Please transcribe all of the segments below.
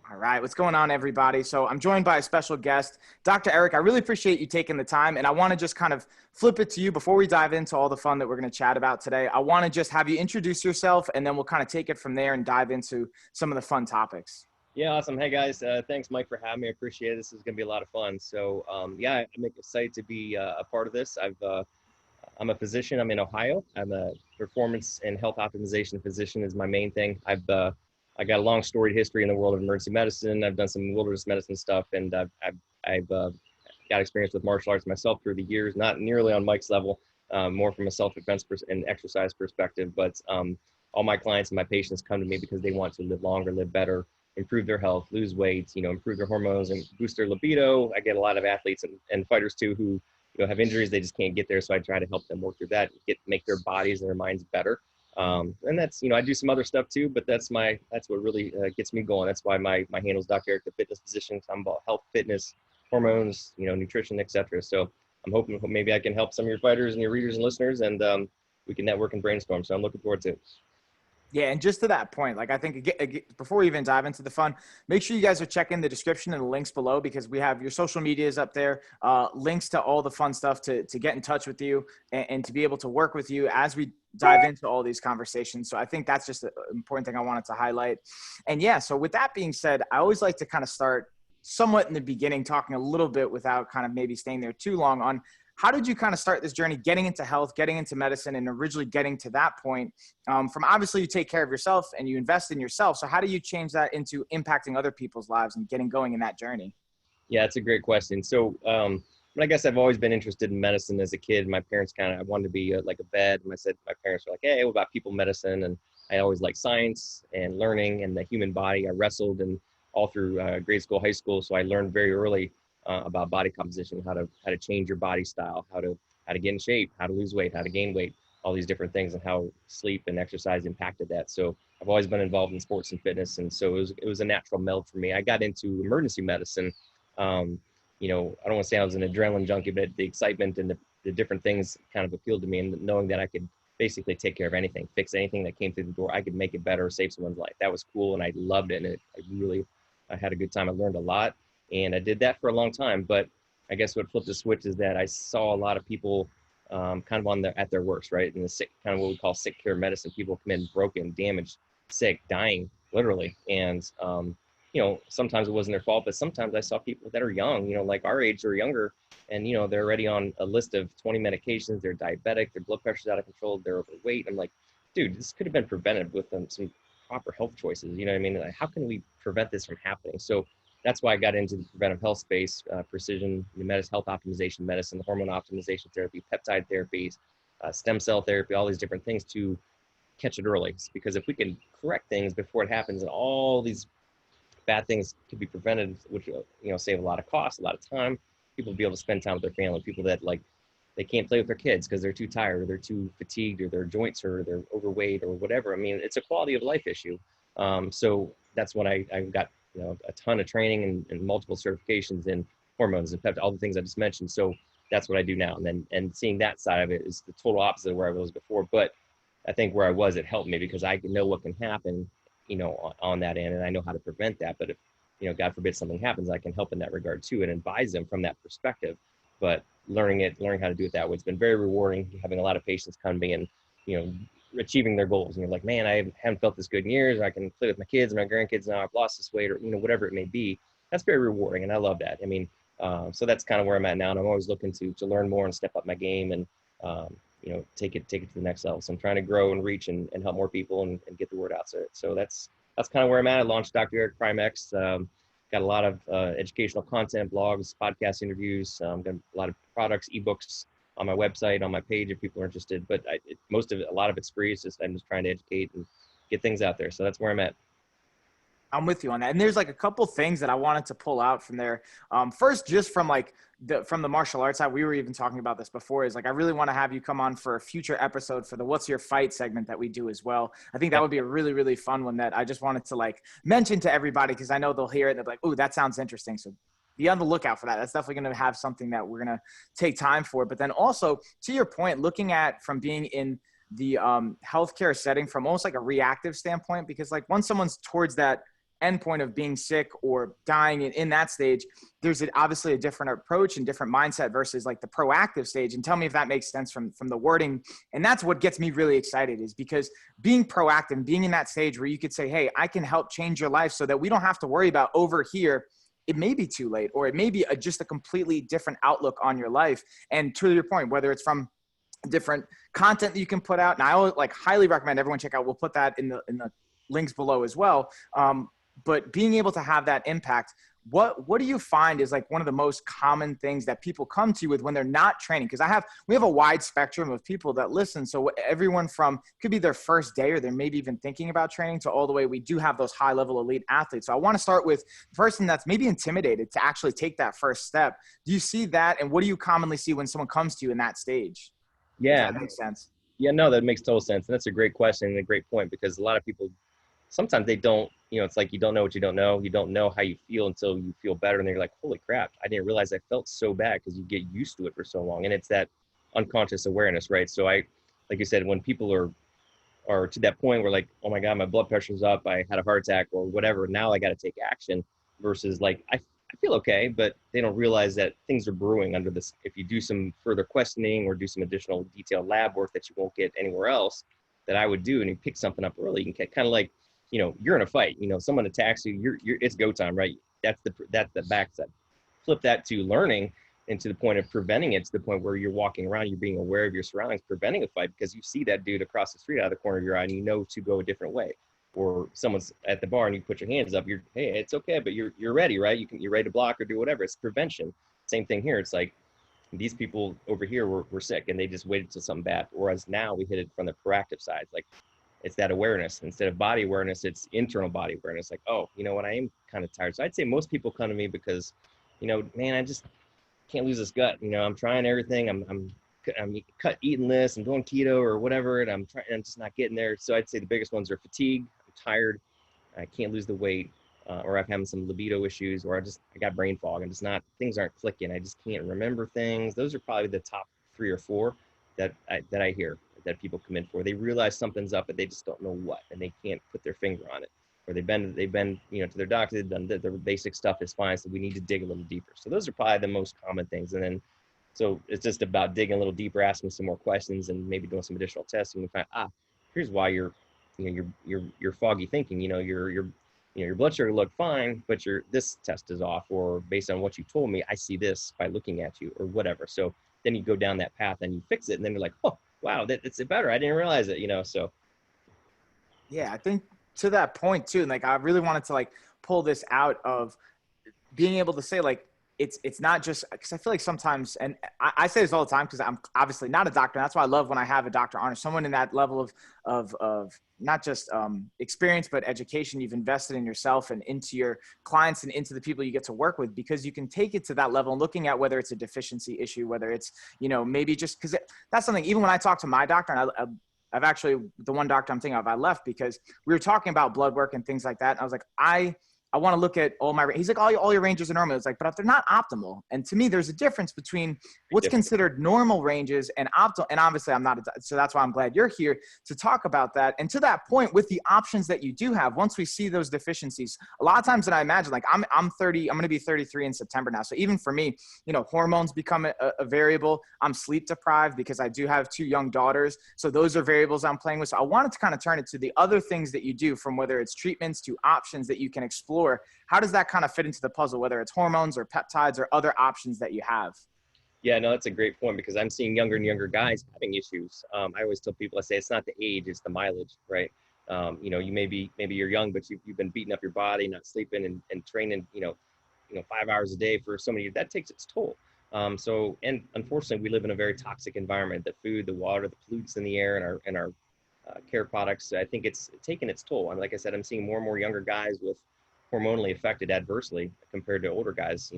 All right. What's going on, everybody? So I'm joined by a special guest, Dr. Eric. I really appreciate you taking the time, and I want to just kind of flip it to you before we dive into all the fun that we're going to chat about today. I want to just have you introduce yourself, and then we'll kind of take it from there and dive into some of the fun topics. Yeah, awesome. Hey guys, thanks Mike for having me. I appreciate it. This is going to be a lot of fun. So yeah, I'm excited to be a part of this. I'm a physician. I'm in Ohio. I'm a performance and health optimization physician is my main thing. I got a long storied history in the world of emergency medicine. I've done some wilderness medicine stuff, and I've got experience with martial arts myself through the years, not nearly on Mike's level, more from a self-defense and exercise perspective. But all my clients and my patients come to me because they want to live longer, live better, improve their health, lose weight, improve their hormones and boost their libido. I get a lot of athletes and fighters too who have injuries, they just can't get there. So I try to help them work through that, make their bodies and their minds better. And that's, I do some other stuff too, but that's what really gets me going. That's why my handle is Dr. Eric, the fitness physician. I'm about health, fitness, hormones, nutrition, etc. So I'm hoping maybe I can help some of your fighters and your readers and listeners, and we can network and brainstorm. So I'm looking forward to it. Yeah, and just to that point, like I think before we even dive into the fun, make sure you guys are checking the description and the links below, because we have your social medias up there, links to all the fun stuff to get in touch with you and to be able to work with you as we dive into all these conversations. So I think that's just an important thing I wanted to highlight. And yeah, so with that being said, I always like to kind of start somewhat in the beginning, talking a little bit without kind of maybe staying there too long on how did you kind of start this journey, getting into health, getting into medicine, and originally getting to that point from obviously you take care of yourself and you invest in yourself. So how do you change that into impacting other people's lives and getting going in that journey? Yeah, that's a great question. So I guess I've always been interested in medicine as a kid. My parents I wanted to be like a vet. And my parents were like, hey, what about people medicine? And I always liked science and learning and the human body. I wrestled and all through grade school, high school. So I learned very early about body composition, how to change your body style, how to get in shape, how to lose weight, how to gain weight, all these different things, and how sleep and exercise impacted that. So I've always been involved in sports and fitness, and so it was a natural meld for me. I got into emergency medicine. I don't want to say I was an adrenaline junkie, but the excitement and the different things kind of appealed to me, and knowing that I could basically take care of anything, fix anything that came through the door, I could make it better, save someone's life. That was cool, and I loved it, and I had a good time. I learned a lot. And I did that for a long time, but I guess what flipped the switch is that I saw a lot of people kind of at their worst, right? In the sick, kind of what we call sick care medicine. People come in broken, damaged, sick, dying, literally. And, sometimes it wasn't their fault, but sometimes I saw people that are young, like our age or younger, and, they're already on a list of 20 medications. They're diabetic, their blood pressure's out of control, they're overweight. I'm like, dude, this could have been prevented with some proper health choices. You know what I mean? Like, how can we prevent this from happening? So that's why I got into the preventive health space, precision medicine, health optimization medicine, hormone optimization therapy, peptide therapies, stem cell therapy, all these different things to catch it early. Because if we can correct things before it happens, and all these bad things could be prevented, which save a lot of cost, a lot of time. People will be able to spend time with their family. People that they can't play with their kids because they're too tired, or they're too fatigued, or their joints hurt, or they're overweight, or whatever. I mean, it's a quality of life issue. So that's when I got a ton of training and multiple certifications in hormones and peptides, all the things I just mentioned. So that's what I do now. And seeing that side of it is the total opposite of where I was before. But I think where I was, it helped me because I know what can happen, on that end, and I know how to prevent that. But if, God forbid something happens, I can help in that regard too and advise them from that perspective. But learning how to do it that way, it's been very rewarding, having a lot of patients come to me and, achieving their goals. And you're like, man, I haven't felt this good in years. I can play with my kids and my grandkids now. I've lost this weight, or, whatever it may be. That's very rewarding. And I love that. I mean, so that's kind of where I'm at now. And I'm always looking to learn more and step up my game and, take it to the next level. So I'm trying to grow and reach and help more people and get the word out. So that's kind of where I'm at. I launched Dr. Eric Prime X. Got a lot of educational content, blogs, podcast interviews, got a lot of products, ebooks on my website, on my page if people are interested. But a lot of it's free. It's just I'm just trying to educate and get things out there. So that's where I'm at. I'm with you on that. And there's like a couple things that I wanted to pull out from there. First, just from the martial arts side, we were even talking about this before, is like, I really want to have you come on for a future episode for the What's Your Fight segment that we do as well. I think that would be a really, really fun one that I just wanted to mention to everybody, because I know they'll hear it and they'll be like, oh, that sounds interesting. So be on the lookout for that. That's definitely going to have something that we're going to take time for. But then also, to your point, looking at from being in the healthcare setting from almost like a reactive standpoint, because once someone's towards that endpoint of being sick or dying in that stage, there's obviously a different approach and different mindset versus like the proactive stage. And tell me if that makes sense from the wording. And that's what gets me really excited, is because being proactive, being in that stage where you could say, hey, I can help change your life so that we don't have to worry about over here, it may be too late, or it may be just a completely different outlook on your life. And to your point, whether it's from different content that you can put out, and I always like highly recommend everyone check out, we'll put that in the links below as well. But being able to have that impact, what do you find is like one of the most common things that people come to you with when they're not training? Because we have a wide spectrum of people that listen. So everyone from could be their first day, or they're maybe even thinking about training, to all the way we do have those high level elite athletes. So I want to start with the person that's maybe intimidated to actually take that first step. Do you see that? And what do you commonly see when someone comes to you in that stage? Yeah. Does that make sense? Yeah, no, that makes total sense. And that's a great question and a great point, because a lot of people, sometimes they don't, it's like you don't know what you don't know. You don't know how you feel until you feel better. And they're like, holy crap, I didn't realize I felt so bad, because you get used to it for so long. And it's that unconscious awareness, right? So like you said, when people are to that point where like, oh my God, my blood pressure's up, I had a heart attack or whatever, now I got to take action, versus like, I feel okay, but they don't realize that things are brewing under this. If you do some further questioning or do some additional detailed lab work that you won't get anywhere else, that I would do, and you pick something up early, you can kind of like, you're in a fight, someone attacks you, it's go time, right? That's the backside. Flip that to learning, and to the point of preventing it, to the point where you're walking around, you're being aware of your surroundings, preventing a fight, because you see that dude across the street out of the corner of your eye, and you know to go a different way. Or someone's at the bar and you put your hands up, hey, it's okay, but you're ready, right? You're ready to block or do whatever. It's prevention. Same thing here. It's like these people over here were sick and they just waited till something bad. Whereas now we hit it from the proactive side. Like it's that awareness. Instead of body awareness, it's internal body awareness. Like, oh, you know what? I am kind of tired. So I'd say most people come to me because, man, I just can't lose this gut. I'm trying everything. I'm eating this, I'm doing keto or whatever, and I'm just not getting there. So I'd say the biggest ones are fatigue. I'm tired. I can't lose the weight, or I'm having some libido issues, or I got brain fog. I'm just not, things aren't clicking. I just can't remember things. Those are probably the top 3 or 4 that I hear that people come in for. They realize something's up, but they just don't know what, and they can't put their finger on it. Or they've been, to their doctor, they've done their basic stuff is fine, so we need to dig a little deeper. So those are probably the most common things. And then, so it's just about digging a little deeper, asking some more questions, and maybe doing some additional testing to find, here's why you're foggy thinking. Your blood sugar looked fine, but this test is off, or based on what you told me, I see this by looking at you, or whatever. So then you go down that path and you fix it, and then you're like, oh wow, it's better. I didn't realize it. So. Yeah, I think to that point too, and like I really wanted to like pull this out of being able to say like it's not just because I feel like sometimes, and I say this all the time because I'm obviously not a doctor. And that's why I love when I have a doctor on, or someone in that level of not just experience, but education you've invested in yourself and into your clients and into the people you get to work with, because you can take it to that level and looking at whether it's a deficiency issue, whether it's, maybe just because that's something, even when I talk to my doctor, and I've actually, the one doctor I'm thinking of, I left because we were talking about blood work and things like that. And I was like, I want to look at he's like, all your ranges are normal. It's like, but if they're not optimal. And to me, there's a difference between what's considered normal ranges and optimal. And obviously so that's why I'm glad you're here to talk about that. And to that point, with the options that you do have, once we see those deficiencies, a lot of times that I imagine, like I'm 30, I'm going to be 33 in September now. So even for me, hormones become a variable. I'm sleep deprived because I do have 2 young daughters. So those are variables I'm playing with. So I wanted to kind of turn it to the other things that you do, from whether it's treatments to options that you can explore. How does that kind of fit into the puzzle, whether it's hormones or peptides or other options that you have? Yeah, no, that's a great point, because I'm seeing younger and younger guys having issues. I always tell people, I say, it's not the age, it's the mileage, right? You maybe you're young, but you've been beating up your body, not sleeping and training, 5 hours a day for so many years. That takes its toll. And unfortunately, we live in a very toxic environment. The food, the water, the pollutants in the air, and our care products. I think it's taken its toll. And like I said, I'm seeing more and more younger guys with hormonally affected adversely compared to older guys,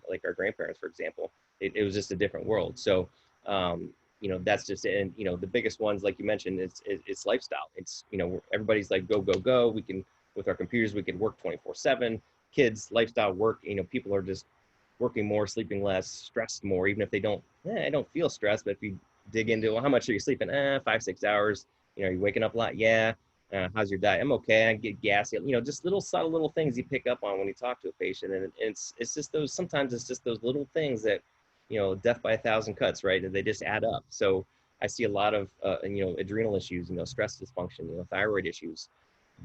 like our grandparents, for example. It was just a different world. So, that's just it. And, the biggest ones, like you mentioned, it's lifestyle. It's, everybody's like, go, go, go. We can, with our computers, we can work 24/7. Kids, lifestyle, work, people are just working more, sleeping less, stressed more, even if they don't, I don't feel stressed. But if you dig into, well, how much are you sleeping? 5-6 hours. You're waking up a lot. Yeah. How's your diet? I'm okay. I get gassy. You know, just little subtle little things you pick up on when you talk to a patient, and it's just those. Sometimes it's just those little things that, you know, death by a thousand cuts, right? And they just add up. So I see a lot of you know, adrenal issues, you know, stress dysfunction, you know, thyroid issues.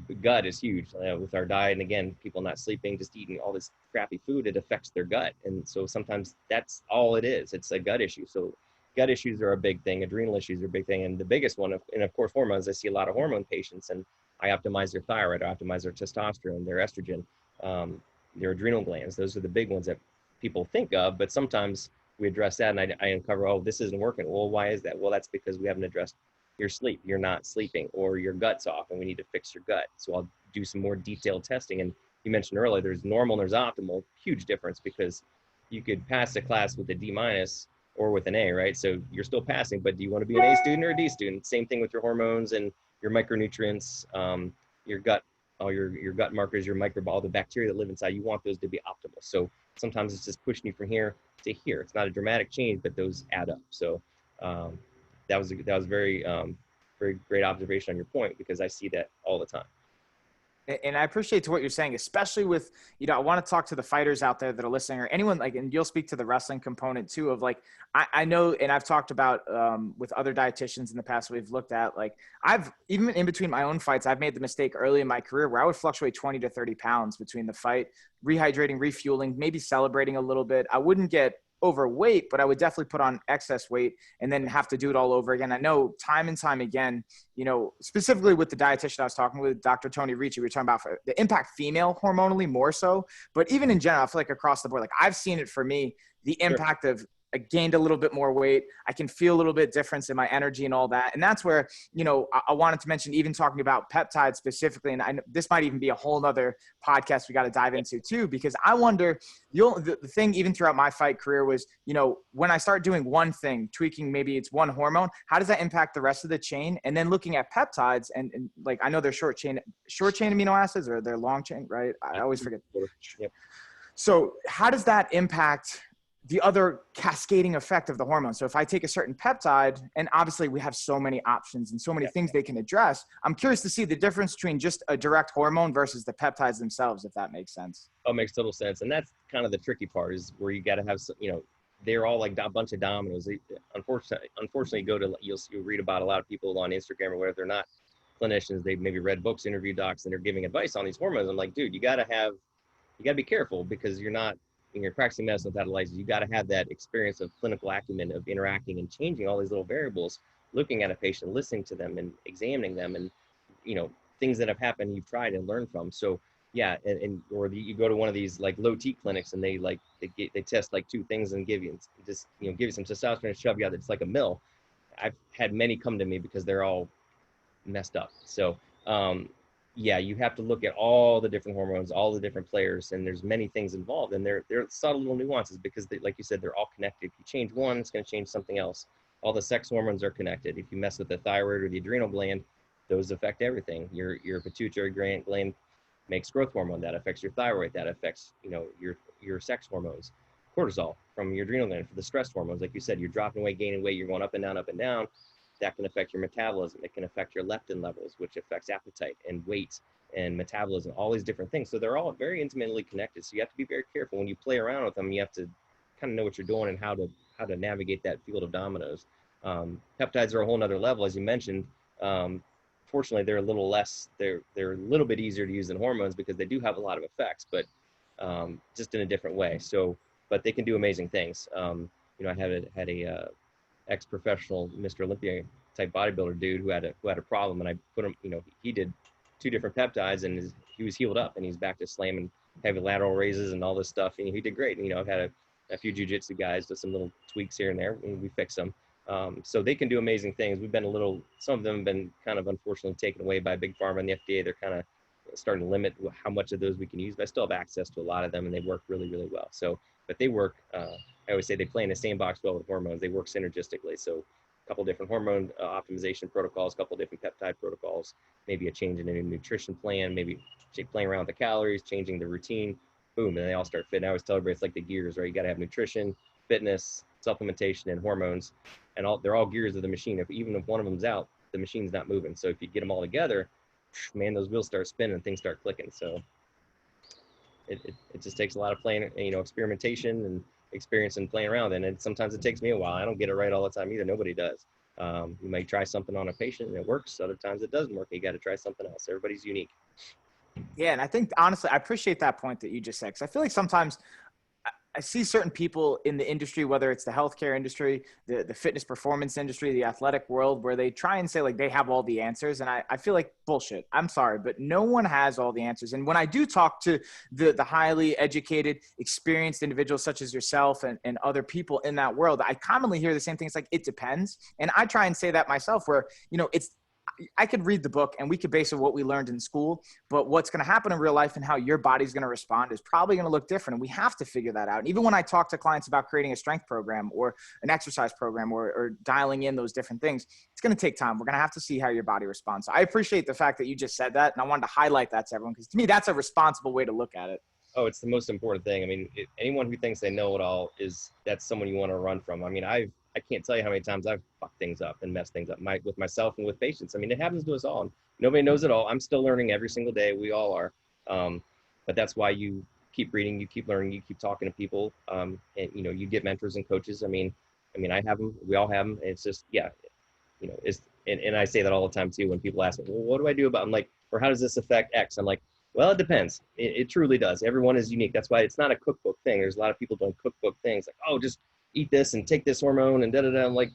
The gut is huge with our diet, and again, people not sleeping, just eating all this crappy food. It affects their gut, and so sometimes that's all it is. It's a gut issue. So gut issues are a big thing. Adrenal issues are a big thing. And the biggest one, and of course, hormones. I see a lot of hormone patients, and I optimize their thyroid, I optimize their testosterone, their estrogen, their adrenal glands. Those are the big ones that people think of, but sometimes we address that, and I uncover, oh, this isn't working. Well, why is that? Well, that's because we haven't addressed your sleep. You're not sleeping, or your gut's off, and we need to fix your gut. So I'll do some more detailed testing. And you mentioned earlier, there's normal and there's optimal. Huge difference, because you could pass a class with a D- or with an A, right? So you're still passing, but do you want to be an A student or a D student? Same thing with your hormones and your micronutrients, your gut, all your gut markers, your microbiome, the bacteria that live inside. You want those to be optimal. So sometimes it's just pushing you from here to here. It's not a dramatic change, but those add up. So that was very very great observation on your point, because I see that all the time. And I appreciate what you're saying, especially with, you know, I want to talk to the fighters out there that are listening, or anyone, like, and you'll speak to the wrestling component too, of like, I know, and I've talked about with other dietitians in the past, we've looked at, like, I've, even in between my own fights, I've made the mistake early in my career where I would fluctuate 20 to 30 pounds between the fight, rehydrating, refueling, maybe celebrating a little bit. I wouldn't get overweight, but I would definitely put on excess weight and then have to do it all over again. I know time and time again, you know, specifically with the dietitian I was talking with, Dr. Tony Ricci, we were talking about the impact female hormonally more so, but even in general, I feel like across the board, like I've seen it for me, the impact of, I gained a little bit more weight. I can feel a little bit difference in my energy and all that. And that's where, you know, I wanted to mention, even talking about peptides specifically, and this might even be a whole nother podcast we got to dive into too, because I wonder, the thing even throughout my fight career was, you know, when I start doing one thing, tweaking, maybe it's one hormone, how does that impact the rest of the chain? And then looking at peptides and like, I know they're short chain amino acids, or they're long chain, right? I always forget. Yep. So how does that impact the other cascading effect of the hormone? So if I take a certain peptide, and obviously we have so many options and so many things they can address, I'm curious to see the difference between just a direct hormone versus the peptides themselves, if that makes sense. Oh, it makes total sense. And that's kind of the tricky part, is where you got to have, you know, they're all like a bunch of dominoes. Unfortunately, you'll read about a lot of people on Instagram or whatever. They're not clinicians. They've maybe read books, interviewed docs, and they're giving advice on these hormones. I'm like, dude, you got to be careful, because you're not, when you're practicing medicine without a license, you got to have that experience of clinical acumen of interacting and changing all these little variables, looking at a patient, listening to them and examining them, and, you know, things that have happened you've tried and learned from. So yeah, you go to one of these like low T clinics, and they test like two things and give you some testosterone and shove you out. It's like a mill. I've had many come to me because they're all messed up. So yeah, you have to look at all the different hormones, all the different players, and there's many things involved, and they're subtle little nuances, because like you said, they're all connected. If you change one, it's going to change something else. All the sex hormones are connected. If you mess with the thyroid or the adrenal gland, those affect everything. Your pituitary gland makes growth hormone that affects your thyroid, that affects, you know, your sex hormones. Cortisol from your adrenal gland for the stress hormones. Like you said, you're dropping weight, gaining weight, you're going up and down, up and down. That can affect your metabolism. It can affect your leptin levels, which affects appetite and weight and metabolism, all these different things. So they're all very intimately connected. So you have to be very careful when you play around with them. You have to kind of know what you're doing and how to navigate that field of dominoes. Peptides are a whole nother level, as you mentioned. Fortunately, they're a little less, they're a little bit easier to use than hormones, because they do have a lot of effects, but just in a different way. So, but they can do amazing things. You know, I had a ex-professional Mr. Olympia type bodybuilder dude who had a problem, and I put him, you know, he did 2 different peptides, and he was healed up, and he's back to slamming heavy lateral raises and all this stuff, and he did great. And, you know, I've had a few jiu-jitsu guys with some little tweaks here and there, and we fix them. So they can do amazing things. Some of them have been kind of unfortunately taken away by Big Pharma and the FDA. They're kind of starting to limit how much of those we can use, but I still have access to a lot of them, and they work really, really well. So, but they work, I always say they play in the same box well with hormones. They work synergistically. So a couple different hormone optimization protocols, a couple different peptide protocols, maybe a change in a nutrition plan, maybe playing around with the calories, changing the routine, boom, and they all start fitting. I always tell everybody it's like the gears, right? You got to have nutrition, fitness, supplementation, and hormones, and they're all gears of the machine. Even if one of them's out, the machine's not moving. So if you get them all together, man, those wheels start spinning and things start clicking. So it just takes a lot of playing, experimentation and experience and playing around. And sometimes it takes me a while. I don't get it right all the time either. Nobody does. You might try something on a patient and it works. Other times it doesn't work. You got to try something else. Everybody's unique. Yeah. And I think, honestly, I appreciate that point that you just said, because I feel like sometimes I see certain people in the industry, whether it's the healthcare industry, the fitness performance industry, the athletic world, where they try and say like they have all the answers. And I feel like bullshit. I'm sorry, but no one has all the answers. And when I do talk to the highly educated, experienced individuals such as yourself and other people in that world, I commonly hear the same thing. It's like, it depends. And I try and say that myself, where, I could read the book and we could base it what we learned in school, but what's going to happen in real life and how your body's going to respond is probably going to look different. And we have to figure that out. And even when I talk to clients about creating a strength program or an exercise program or dialing in those different things, it's going to take time. We're going to have to see how your body responds. So I appreciate the fact that you just said that. And I wanted to highlight that to everyone, because to me, that's a responsible way to look at it. Oh, it's the most important thing. I mean, anyone who thinks they know it all that's someone you want to run from. I mean, I can't tell you how many times I've fucked things up and messed things up with myself and with patients. I mean, it happens to us all. Nobody knows it all. I'm still learning every single day. We all are. But that's why you keep reading, you keep learning, you keep talking to people, and you get mentors and coaches. I mean, I have them. We all have them. It's just, and I say that all the time too when people ask me, well, what do I do about? I'm like, or how does this affect X? I'm like, well, it depends. It truly does. Everyone is unique. That's why it's not a cookbook thing. There's a lot of people doing cookbook things like, oh, just eat this and take this hormone and da-da-da. I'm like,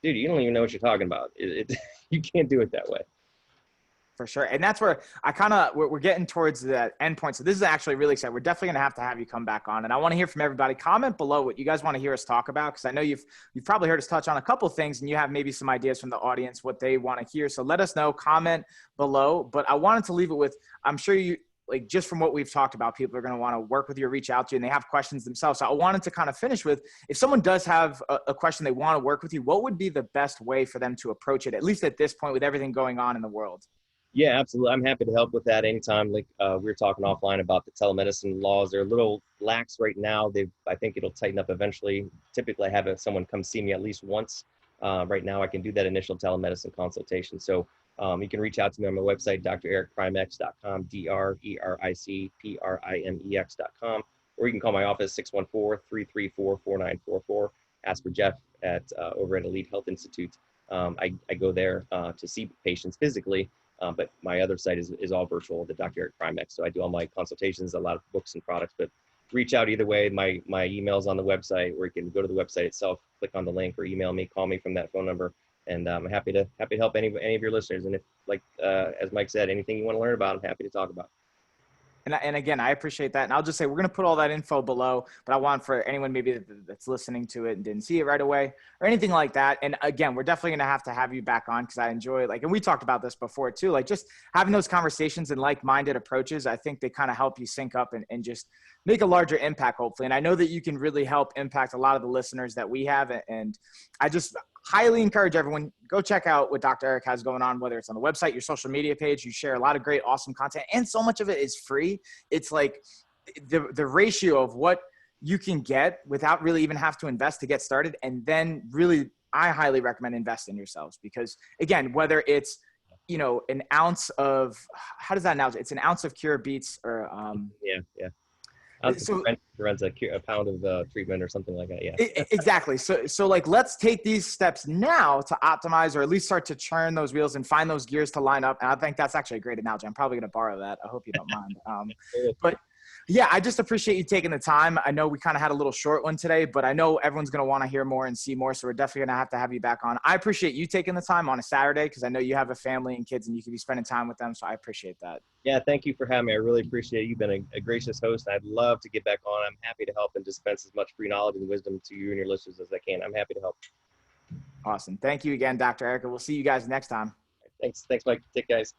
dude, you don't even know what you're talking about. You can't do it that way. For sure. And that's where we're getting towards the end point. So this is actually really exciting. We're definitely going to have you come back on. And I want to hear from everybody. Comment below what you guys want to hear us talk about, because I know you've probably heard us touch on a couple of things and you have maybe some ideas from the audience, what they want to hear. So let us know, comment below. But I wanted to leave it with, I'm sure like just from what we've talked about, people are going to want to work with you or reach out to you, and they have questions themselves. So I wanted to kind of finish with, if someone does have a question they want to work with you, what would be the best way for them to approach it, at least at this point with everything going on in the world? Yeah, absolutely. I'm happy to help with that anytime. Like we were talking offline about the telemedicine laws. They're a little lax right now. I think it'll tighten up eventually. Typically, I have someone come see me at least once. Right now, I can do that initial telemedicine consultation. So you can reach out to me on my website, drericprimex.com, DRERICPRIMEX.com, or you can call my office, 614-334-4944. Ask for Jeff over at Elite Health Institute. I go there to see patients physically, but my other site is all virtual, the Dr. Eric Prime X. So I do all my consultations, a lot of books and products, but reach out either way. My email's on the website, or you can go to the website itself, click on the link, or email me, call me from that phone number. And I'm happy to help any of your listeners. And if, like, as Mike said, anything you want to learn about, I'm happy to talk about. And again, I appreciate that. And I'll just say, we're going to put all that info below, but I want for anyone maybe that's listening to it and didn't see it right away or anything like that. And again, we're definitely going to have you back on, because I enjoy, like, and we talked about this before too, like just having those conversations and like-minded approaches. I think they kind of help you sync up and just make a larger impact, hopefully. And I know that you can really help impact a lot of the listeners that we have. And I just highly encourage everyone, go check out what Dr. Eric has going on, whether it's on the website, your social media page. You share a lot of great, awesome content, and so much of it is free. It's like the ratio of what you can get without really even have to invest to get started. And then really, I highly recommend invest in yourselves, because again, whether it's, an ounce of, how does that now? It's an ounce of cure beats or, Yeah. So prevents a pound of treatment or something like that. Yeah, exactly. So like, let's take these steps now to optimize, or at least start to churn those wheels and find those gears to line up. And I think that's actually a great analogy. I'm probably going to borrow that. I hope you don't mind. But yeah, I just appreciate you taking the time. I know we kind of had a little short one today, but I know everyone's going to want to hear more and see more. So we're definitely going to have you back on. I appreciate you taking the time on a Saturday, because I know you have a family and kids and you could be spending time with them. So I appreciate that. Yeah, thank you for having me. I really appreciate it. You've been a gracious host. I'd love to get back on. I'm happy to help and dispense as much free knowledge and wisdom to you and your listeners as I can. I'm happy to help. Awesome. Thank you again, Dr. Eric. We'll see you guys next time. Thanks, Mike. Take care, guys.